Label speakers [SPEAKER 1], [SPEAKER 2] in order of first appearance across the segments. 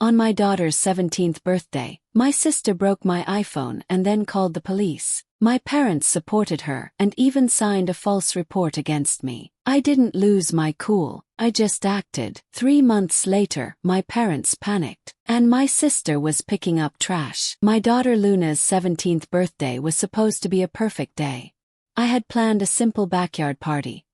[SPEAKER 1] On my daughter's 17th birthday, my sister broke my iPhone and then called the police. My parents supported her and even signed a false report against me. I didn't lose my cool, I just acted. 3 months later, my parents panicked, and my sister was picking up trash. My daughter Luna's 17th birthday was supposed to be a perfect day. I had planned a simple backyard party.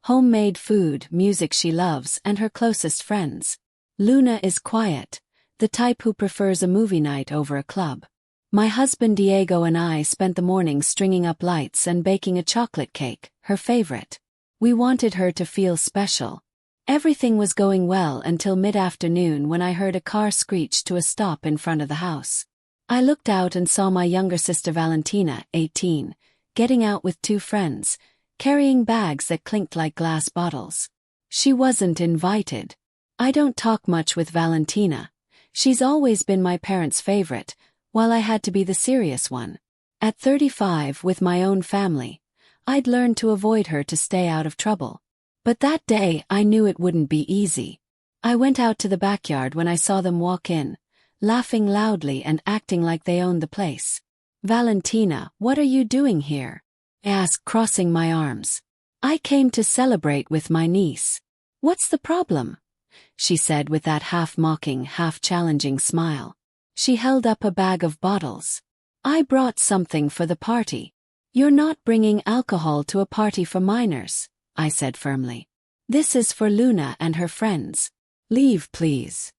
[SPEAKER 1] Homemade food, music she loves, and her closest friends. Luna is quiet, the type who prefers a movie night over a club. My husband Diego and I spent the morning stringing up lights and baking a chocolate cake, her favorite. We wanted her to feel special. Everything was going well until mid-afternoon when I heard a car screech to a stop in front of the house. I looked out and saw my younger sister Valentina, 18, getting out with 2 friends, carrying bags that clinked like glass bottles. She wasn't invited. I don't talk much with Valentina. She's always been my parents' favorite, while I had to be the serious one. At 35, with my own family, I'd learned to avoid her to stay out of trouble. But that day I knew it wouldn't be easy. I went out to the backyard when I saw them walk in, laughing loudly and acting like they owned the place. "Valentina, what are you doing here?" I asked, crossing my arms. "I came to celebrate with my niece." "What's the problem?" she said with that half-mocking, half-challenging smile. She held up a bag of bottles. "I brought something for the party." "You're not bringing alcohol to a party for minors," I said firmly. "This is for Luna and her friends. Leave, please."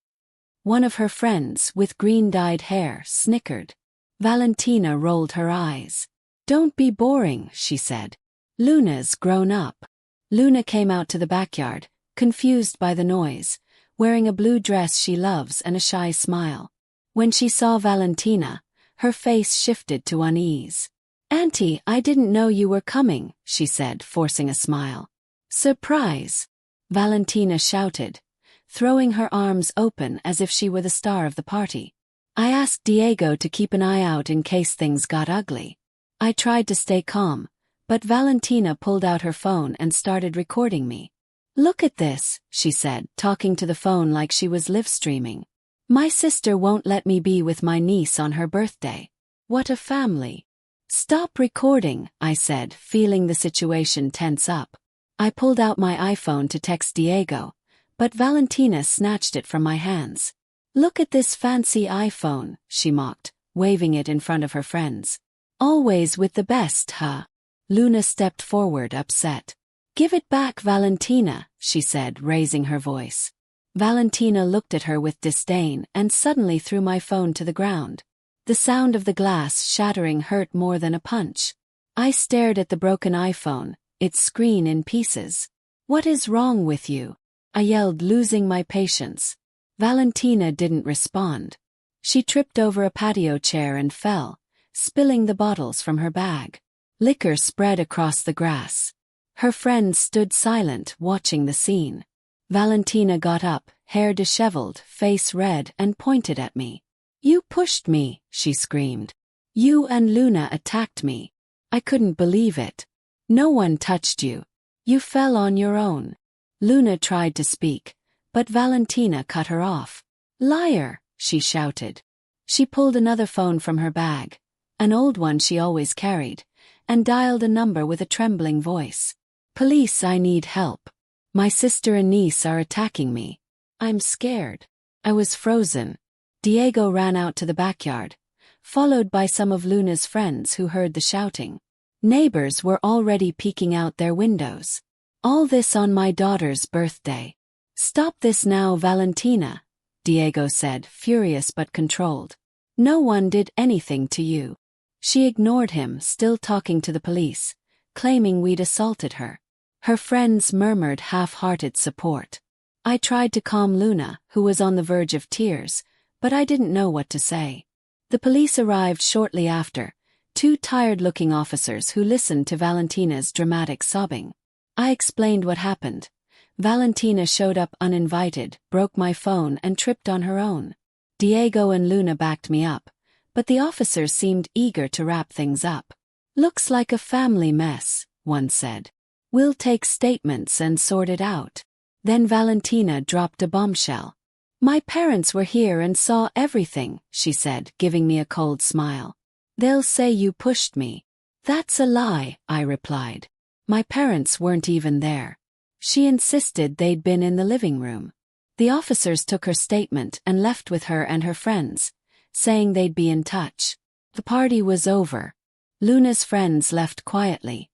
[SPEAKER 1] One of her friends, with green-dyed hair, snickered. Valentina rolled her eyes. "Don't be boring," she said. "Luna's grown up." Luna came out to the backyard, confused by the noise, wearing a blue dress she loves and a shy smile. When she saw Valentina, her face shifted to unease. "Auntie, I didn't know you were coming," she said, forcing a smile. "Surprise!" Valentina shouted, throwing her arms open as if she were the star of the party. I asked Diego to keep an eye out in case things got ugly. I tried to stay calm, but Valentina pulled out her phone and started recording me. "Look at this," she said, talking to the phone like she was live-streaming. "My sister won't let me be with my niece on her birthday. What a family." "Stop recording," I said, feeling the situation tense up. I pulled out my iPhone to text Diego, but Valentina snatched it from my hands. "Look at this fancy iPhone," she mocked, waving it in front of her friends. "Always with the best, huh?" Luna stepped forward, upset. "Give it back, Valentina," she said, raising her voice. Valentina looked at her with disdain and suddenly threw my phone to the ground. The sound of the glass shattering hurt more than a punch. I stared at the broken iPhone, its screen in pieces. "What is wrong with you?" I yelled, losing my patience. Valentina didn't respond. She tripped over a patio chair and fell, spilling the bottles from her bag. Liquor spread across the grass. Her friends stood silent, watching the scene. Valentina got up, hair disheveled, face red, and pointed at me. "You pushed me," she screamed. "You and Luna attacked me. I couldn't believe it. No one touched you. You fell on your own." Luna tried to speak, but Valentina cut her off. "Liar," she shouted. She pulled another phone from her bag, an old one she always carried, and dialed a number with a trembling voice. "Police, I need help. My sister and niece are attacking me. I'm scared." I was frozen. Diego ran out to the backyard, followed by some of Luna's friends who heard the shouting. Neighbors were already peeking out their windows. "All this on my daughter's birthday. Stop this now, Valentina," Diego said, furious but controlled. "No one did anything to you." She ignored him, still talking to the police, claiming we'd assaulted her. Her friends murmured half-hearted support. I tried to calm Luna, who was on the verge of tears, but I didn't know what to say. The police arrived shortly after, 2 tired-looking officers who listened to Valentina's dramatic sobbing. I explained what happened. Valentina showed up uninvited, broke my phone, and tripped on her own. Diego and Luna backed me up, but the officers seemed eager to wrap things up. "Looks like a family mess," one said. "We'll take statements and sort it out." Then Valentina dropped a bombshell. My parents were here and saw everything, she said, giving me a cold smile. They'll say you pushed me. That's a lie, I replied. My parents weren't even there. She insisted they'd been in the living room. The officers took her statement and left with her and her friends, saying they'd be in touch. The party was over. Luna's friends left quietly,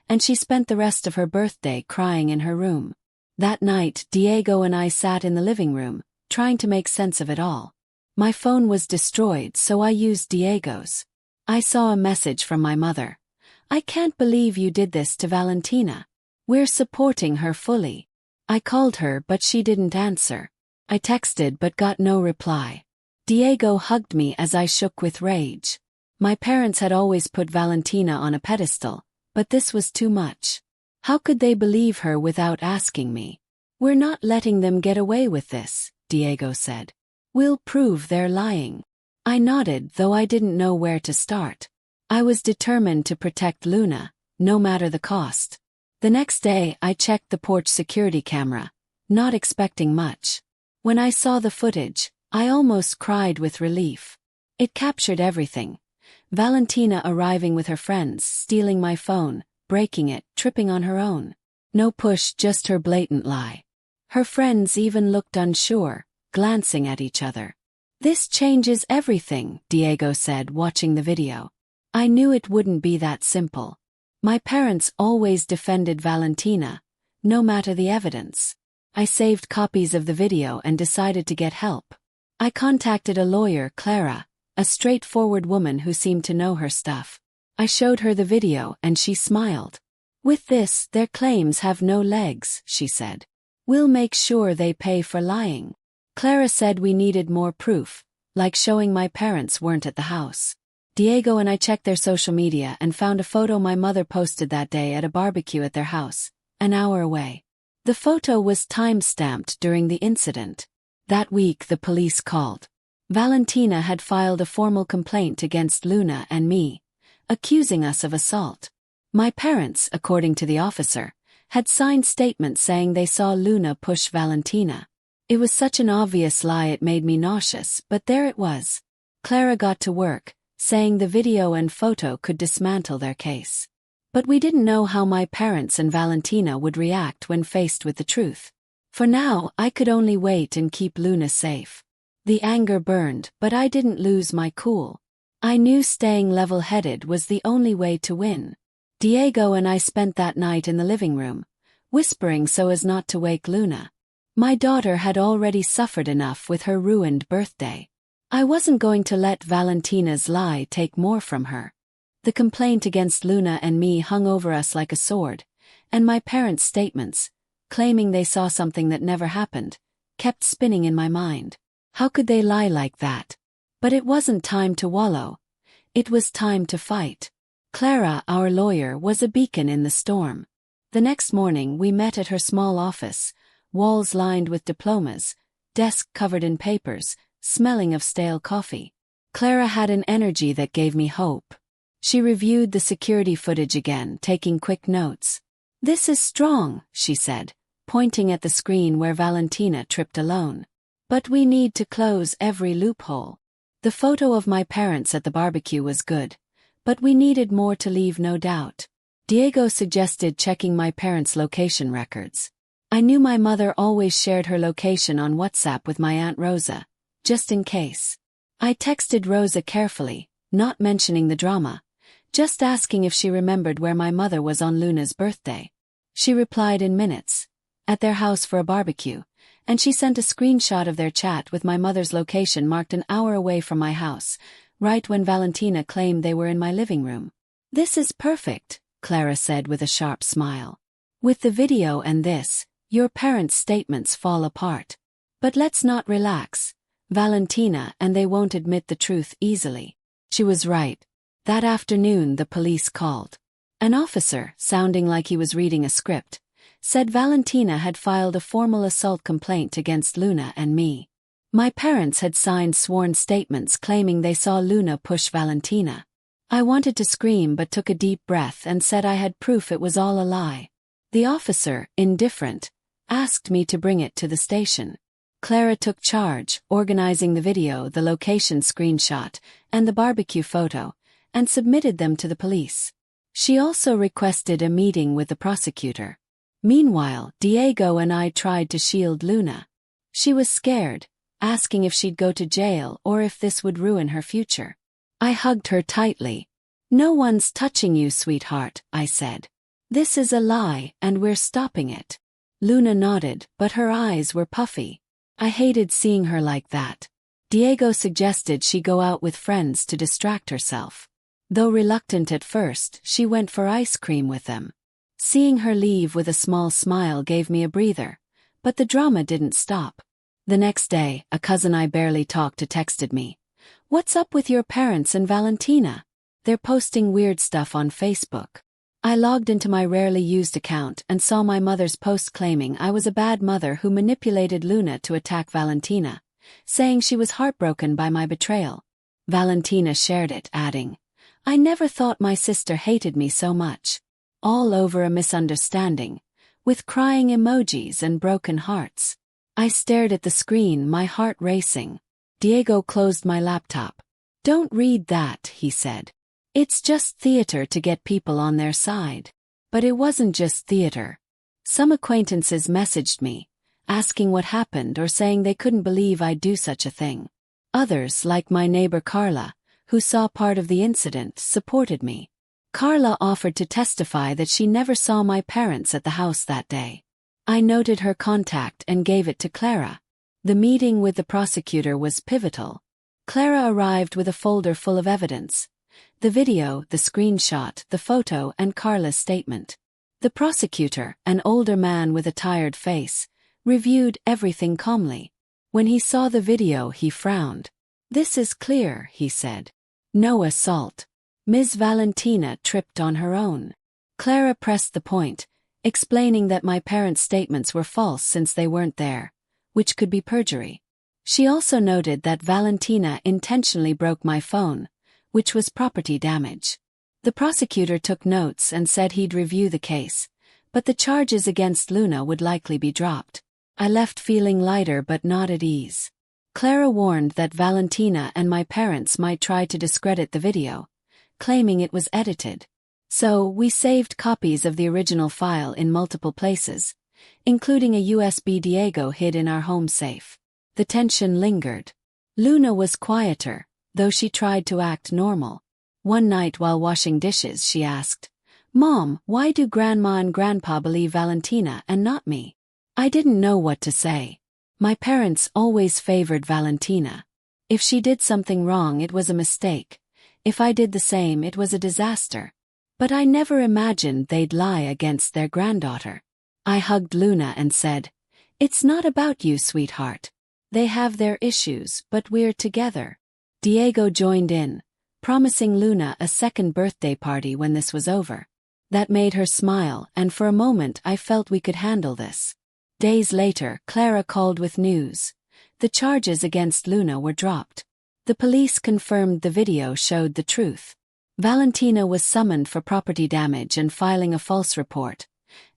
[SPEAKER 1] and she spent the rest of her birthday crying in her room. That night, Diego and I sat in the living room, trying to make sense of it all. My phone was destroyed, so I used Diego's. I saw a message from my mother. I can't believe you did this to Valentina. We're supporting her fully. I called her, but she didn't answer. I texted but got no reply. Diego hugged me as I shook with rage. My parents had always put Valentina on a pedestal, but this was too much. How could they believe her without asking me? We're not letting them get away with this, Diego said. We'll prove they're lying. I nodded, though I didn't know where to start. I was determined to protect Luna, no matter the cost. The next day, I checked the porch security camera, not expecting much. When I saw the footage, I almost cried with relief. It captured everything. Valentina arriving with her friends, stealing my phone, breaking it, tripping on her own. No push, just her blatant lie. Her friends even looked unsure, glancing at each other. This changes everything, Diego said, watching the video. I knew it wouldn't be that simple. My parents always defended Valentina, no matter the evidence. I saved copies of the video and decided to get help. I contacted a lawyer, Clara, a straightforward woman who seemed to know her stuff. I showed her the video and she smiled. With this, their claims have no legs, she said. We'll make sure they pay for lying. Clara said we needed more proof, like showing my parents weren't at the house. Diego and I checked their social media and found a photo my mother posted that day at a barbecue at their house, an hour away. The photo was time-stamped during the incident. That week the police called. Valentina had filed a formal complaint against Luna and me, accusing us of assault. My parents, according to the officer, had signed statements saying they saw Luna push Valentina. It was such an obvious lie it made me nauseous, but there it was. Clara got to work, saying the video and photo could dismantle their case. But we didn't know how my parents and Valentina would react when faced with the truth. For now, I could only wait and keep Luna safe. The anger burned, but I didn't lose my cool. I knew staying level-headed was the only way to win. Diego and I spent that night in the living room, whispering so as not to wake Luna. My daughter had already suffered enough with her ruined birthday. I wasn't going to let Valentina's lie take more from her. The complaint against Luna and me hung over us like a sword, and my parents' statements, claiming they saw something that never happened, kept spinning in my mind. How could they lie like that? But it wasn't time to wallow. It was time to fight. Clara, our lawyer, was a beacon in the storm. The next morning we met at her small office, walls lined with diplomas, desk covered in papers, smelling of stale coffee. Clara had an energy that gave me hope. She reviewed the security footage again, taking quick notes. "This is strong," she said, pointing at the screen where Valentina tripped alone. "But we need to close every loophole." The photo of my parents at the barbecue was good, but we needed more to leave no doubt. Diego suggested checking my parents' location records. I knew my mother always shared her location on WhatsApp with my Aunt Rosa, just in case. I texted Rosa carefully, not mentioning the drama, just asking if she remembered where my mother was on Luna's birthday. She replied in minutes, at their house for a barbecue, and she sent a screenshot of their chat with my mother's location marked an hour away from my house, right when Valentina claimed they were in my living room. "This is perfect," Clara said with a sharp smile. "With the video and this, your parents' statements fall apart. But let's not relax. Valentina and they won't admit the truth easily." She was right. That afternoon the police called. An officer, sounding like he was reading a script, said Valentina had filed a formal assault complaint against Luna and me. My parents had signed sworn statements claiming they saw Luna push Valentina. I wanted to scream but took a deep breath and said I had proof it was all a lie. The officer, indifferent, asked me to bring it to the station. Clara took charge, organizing the video, the location screenshot, and the barbecue photo, and submitted them to the police. She also requested a meeting with the prosecutor. Meanwhile, Diego and I tried to shield Luna. She was scared, asking if she'd go to jail or if this would ruin her future. I hugged her tightly. "No one's touching you, sweetheart," I said. "This is a lie, and we're stopping it." Luna nodded, but her eyes were puffy. I hated seeing her like that. Diego suggested she go out with friends to distract herself. Though reluctant at first, she went for ice cream with them. Seeing her leave with a small smile gave me a breather, but the drama didn't stop. The next day, a cousin I barely talked to texted me, "What's up with your parents and Valentina? They're posting weird stuff on Facebook." I logged into my rarely used account and saw my mother's post claiming I was a bad mother who manipulated Luna to attack Valentina, saying she was heartbroken by my betrayal. Valentina shared it, adding, "I never thought my sister hated me so much." All over a misunderstanding, with crying emojis and broken hearts. I stared at the screen, my heart racing. Diego closed my laptop. "Don't read that," he said. "It's just theater to get people on their side." But it wasn't just theater. Some acquaintances messaged me, asking what happened or saying they couldn't believe I'd do such a thing. Others, like my neighbor Carla, who saw part of the incident, supported me. Carla offered to testify that she never saw my parents at the house that day. I noted her contact and gave it to Clara. The meeting with the prosecutor was pivotal. Clara arrived with a folder full of evidence. The video, the screenshot, the photo, and Carla's statement. The prosecutor, an older man with a tired face, reviewed everything calmly. When he saw the video, he frowned. "This is clear," he said. "No assault. Ms. Valentina tripped on her own." Clara pressed the point, explaining that my parents' statements were false since they weren't there, which could be perjury. She also noted that Valentina intentionally broke my phone, which was property damage. The prosecutor took notes and said he'd review the case, but the charges against Luna would likely be dropped. I left feeling lighter but not at ease. Clara warned that Valentina and my parents might try to discredit the video, claiming it was edited. So, we saved copies of the original file in multiple places, including a USB Diego hid in our home safe. The tension lingered. Luna was quieter, though she tried to act normal. One night while washing dishes, she asked, "Mom, why do Grandma and Grandpa believe Valentina and not me?" I didn't know what to say. My parents always favored Valentina. If she did something wrong, it was a mistake. If I did the same, it was a disaster. But I never imagined they'd lie against their granddaughter. I hugged Luna and said, "It's not about you, sweetheart. They have their issues, but we're together." Diego joined in, promising Luna a second birthday party when this was over. That made her smile, and for a moment I felt we could handle this. Days later, Clara called with news. The charges against Luna were dropped. The police confirmed the video showed the truth. Valentina was summoned for property damage and filing a false report,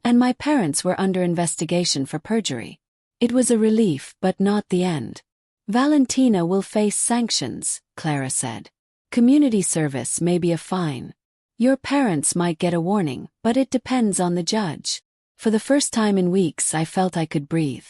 [SPEAKER 1] and my parents were under investigation for perjury. It was a relief, but not the end. "Valentina will face sanctions," Clara said. "Community service, maybe a fine. Your parents might get a warning, but it depends on the judge." For the first time in weeks, I felt I could breathe.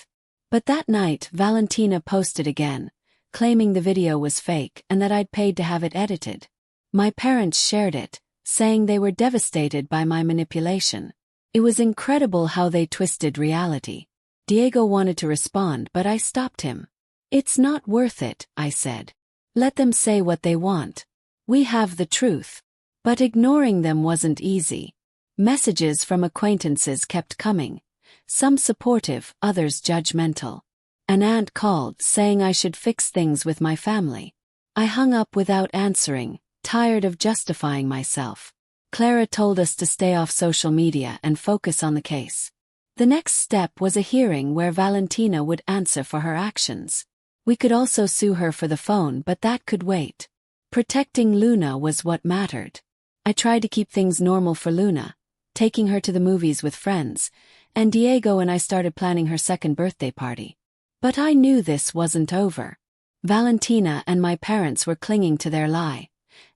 [SPEAKER 1] But that night, Valentina posted again, claiming the video was fake and that I'd paid to have it edited. My parents shared it, saying they were devastated by my manipulation. It was incredible how they twisted reality. Diego wanted to respond, but I stopped him. "It's not worth it," I said. "Let them say what they want. We have the truth." But ignoring them wasn't easy. Messages from acquaintances kept coming, some supportive, others judgmental. An aunt called, saying I should fix things with my family. I hung up without answering, tired of justifying myself. Clara told us to stay off social media and focus on the case. The next step was a hearing where Valentina would answer for her actions. We could also sue her for the phone, but that could wait. Protecting Luna was what mattered. I tried to keep things normal for Luna, taking her to the movies with friends, and Diego and I started planning her second birthday party. But I knew this wasn't over. Valentina and my parents were clinging to their lie,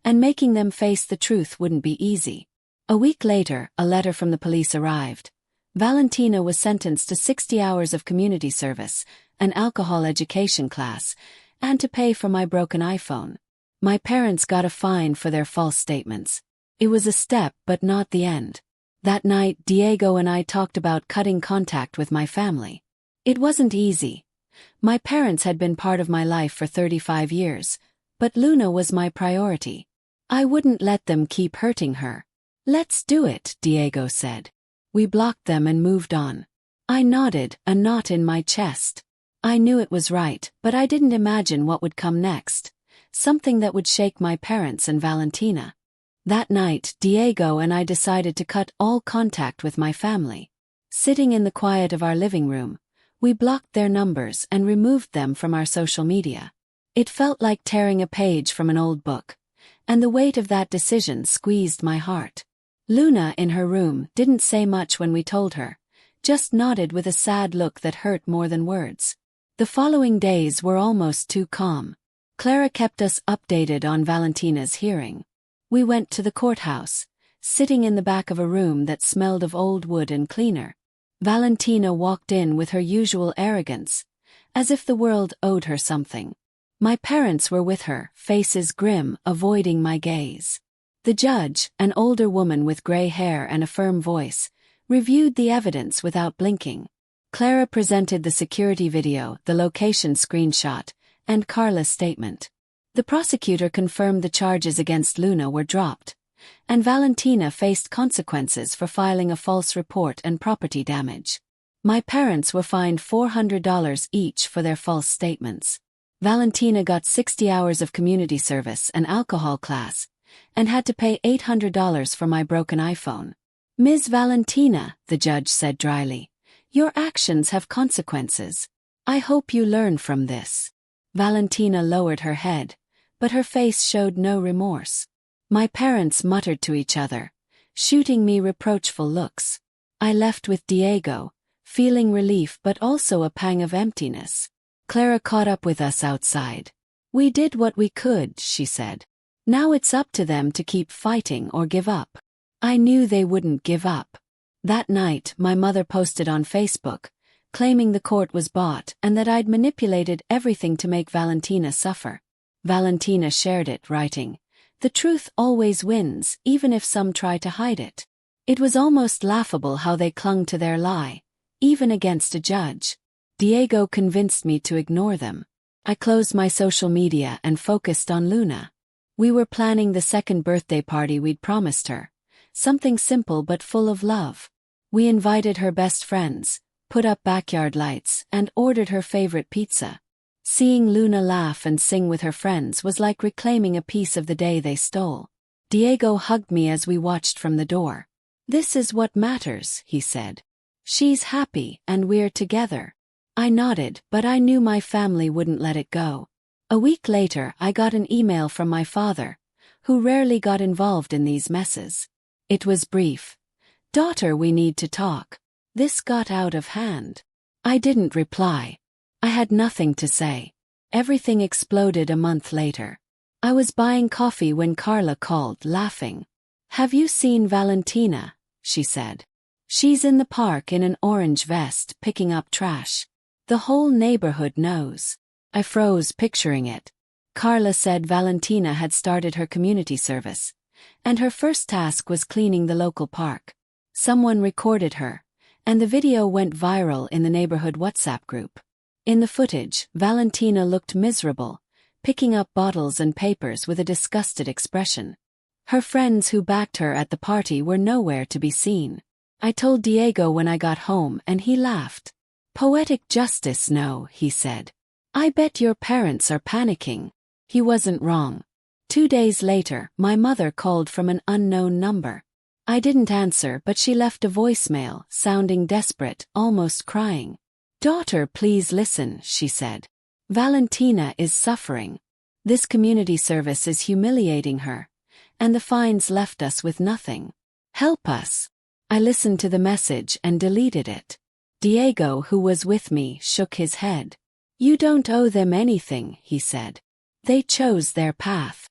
[SPEAKER 1] and making them face the truth wouldn't be easy. A week later, a letter from the police arrived. Valentina was sentenced to 60 hours of community service, an alcohol education class, and to pay for my broken iPhone. My parents got a fine for their false statements. It was a step but not the end. That night, Diego and I talked about cutting contact with my family. It wasn't easy. My parents had been part of my life for 35 years, but Luna was my priority. I wouldn't let them keep hurting her. "Let's do it," Diego said. We blocked them and moved on. I nodded, a knot in my chest. I knew it was right, but I didn't imagine what would come next. Something that would shake my parents and Valentina. That night, Diego and I decided to cut all contact with my family. Sitting in the quiet of our living room, we blocked their numbers and removed them from our social media. It felt like tearing a page from an old book, and the weight of that decision squeezed my heart. Luna, in her room, didn't say much when we told her, just nodded with a sad look that hurt more than words. The following days were almost too calm. Clara kept us updated on Valentina's hearing. We went to the courthouse, sitting in the back of a room that smelled of old wood and cleaner. Valentina walked in with her usual arrogance, as if the world owed her something. My parents were with her, faces grim, avoiding my gaze. The judge, an older woman with gray hair and a firm voice, reviewed the evidence without blinking. Clara presented the security video, the location screenshot, and Carla's statement. The prosecutor confirmed the charges against Luna were dropped, and Valentina faced consequences for filing a false report and property damage. My parents were fined $400 each for their false statements. Valentina got 60 hours of community service and alcohol class, and had to pay $800 for my broken iPhone. "Ms. Valentina," the judge said dryly, "your actions have consequences. I hope you learn from this." Valentina lowered her head, but her face showed no remorse. My parents muttered to each other, shooting me reproachful looks. I left with Diego, feeling relief but also a pang of emptiness. Clara caught up with us outside. "We did what we could," she said. "Now it's up to them to keep fighting or give up." I knew they wouldn't give up. That night, my mother posted on Facebook, claiming the court was bought and that I'd manipulated everything to make Valentina suffer. Valentina shared it, writing, "The truth always wins, even if some try to hide it." It was almost laughable how they clung to their lie, even against a judge. Diego convinced me to ignore them. I closed my social media and focused on Luna. We were planning the second birthday party we'd promised her, something simple but full of love. We invited her best friends, put up backyard lights, and ordered her favorite pizza. Seeing Luna laugh and sing with her friends was like reclaiming a piece of the day they stole. Diego hugged me as we watched from the door. "This is what matters," he said. "She's happy, and we're together." I nodded, but I knew my family wouldn't let it go. A week later, I got an email from my father, who rarely got involved in these messes. It was brief. "Daughter, we need to talk. This got out of hand." I didn't reply. I had nothing to say. Everything exploded a month later. I was buying coffee when Carla called, laughing. "Have you seen Valentina?" she said. "She's in the park in an orange vest, picking up trash. The whole neighborhood knows." I froze, picturing it. Carla said Valentina had started her community service, and her first task was cleaning the local park. Someone recorded her, and the video went viral in the neighborhood WhatsApp group. In the footage, Valentina looked miserable, picking up bottles and papers with a disgusted expression. Her friends who backed her at the party were nowhere to be seen. I told Diego when I got home, and he laughed. "Poetic justice, no," he said. "I bet your parents are panicking." He wasn't wrong. 2 days later, my mother called from an unknown number. I didn't answer, but she left a voicemail, sounding desperate, almost crying. "Daughter, please listen," she said. "Valentina is suffering. This community service is humiliating her, and the fines left us with nothing. Help us." I listened to the message and deleted it. Diego, who was with me, shook his head. You don't owe them anything, he said. They chose their path.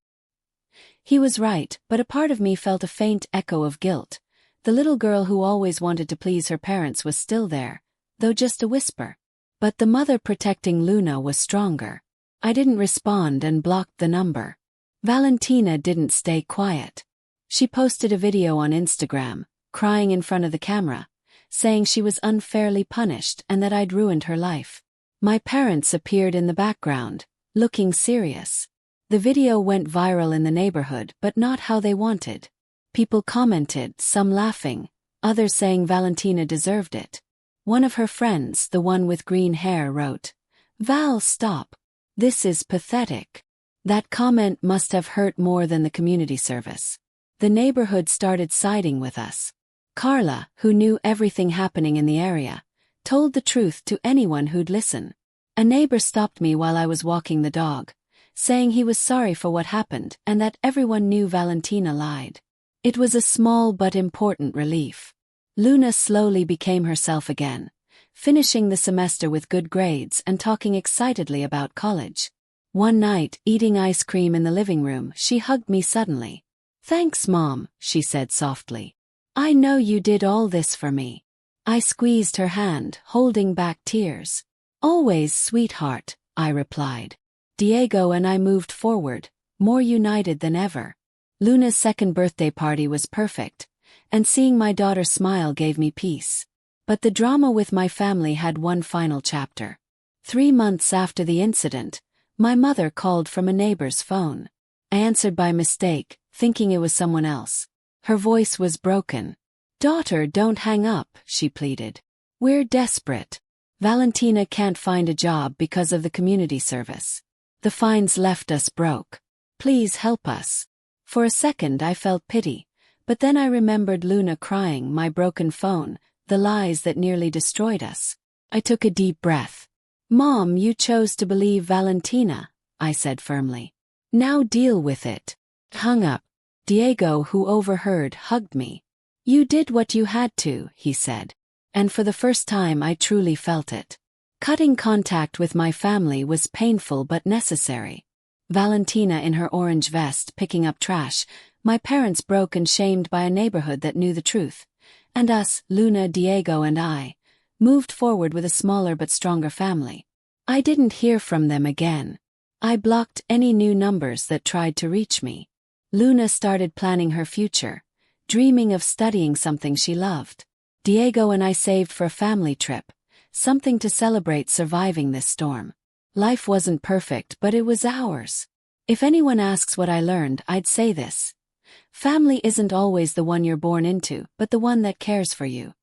[SPEAKER 1] He was right, but a part of me felt a faint echo of guilt. The little girl who always wanted to please her parents was still there, though just a whisper. But the mother protecting Luna was stronger. I didn't respond and blocked the number. Valentina didn't stay quiet. She posted a video on Instagram, crying in front of the camera, saying she was unfairly punished and that I'd ruined her life. My parents appeared in the background, looking serious. The video went viral in the neighborhood, but not how they wanted. People commented, some laughing, others saying Valentina deserved it. One of her friends, the one with green hair, wrote, "Val, stop. This is pathetic." That comment must have hurt more than the community service. The neighborhood started siding with us. Carla, who knew everything happening in the area, told the truth to anyone who'd listen. A neighbor stopped me while I was walking the dog, saying he was sorry for what happened and that everyone knew Valentina lied. It was a small but important relief. Luna slowly became herself again, finishing the semester with good grades and talking excitedly about college. One night, eating ice cream in the living room, she hugged me suddenly. "Thanks, Mom," she said softly. "I know you did all this for me." I squeezed her hand, holding back tears. "Always, sweetheart," I replied. Diego and I moved forward, more united than ever. Luna's second birthday party was perfect, and seeing my daughter smile gave me peace. But the drama with my family had one final chapter. 3 months after the incident, my mother called from a neighbor's phone. I answered by mistake, thinking it was someone else. Her voice was broken. "Daughter, don't hang up," she pleaded. "We're desperate. Valentina can't find a job because of the community service. The fines left us broke. Please help us." For a second I felt pity, but then I remembered Luna crying, my broken phone, the lies that nearly destroyed us. I took a deep breath. "Mom, you chose to believe Valentina," I said firmly. "Now deal with it." Hung up. Diego, who overheard, hugged me. "You did what you had to," he said. And for the first time I truly felt it. Cutting contact with my family was painful but necessary. Valentina in her orange vest picking up trash, my parents broke and shamed by a neighborhood that knew the truth. And us, Luna, Diego and I, moved forward with a smaller but stronger family. I didn't hear from them again. I blocked any new numbers that tried to reach me. Luna started planning her future, dreaming of studying something she loved. Diego and I saved for a family trip, something to celebrate surviving this storm. Life wasn't perfect, but it was ours. If anyone asks what I learned, I'd say this. Family isn't always the one you're born into, but the one that cares for you.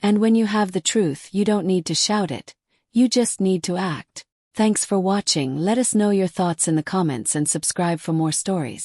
[SPEAKER 1] And when you have the truth, you don't need to shout it. You just need to act. Thanks for watching. Let us know your thoughts in the comments and subscribe for more stories.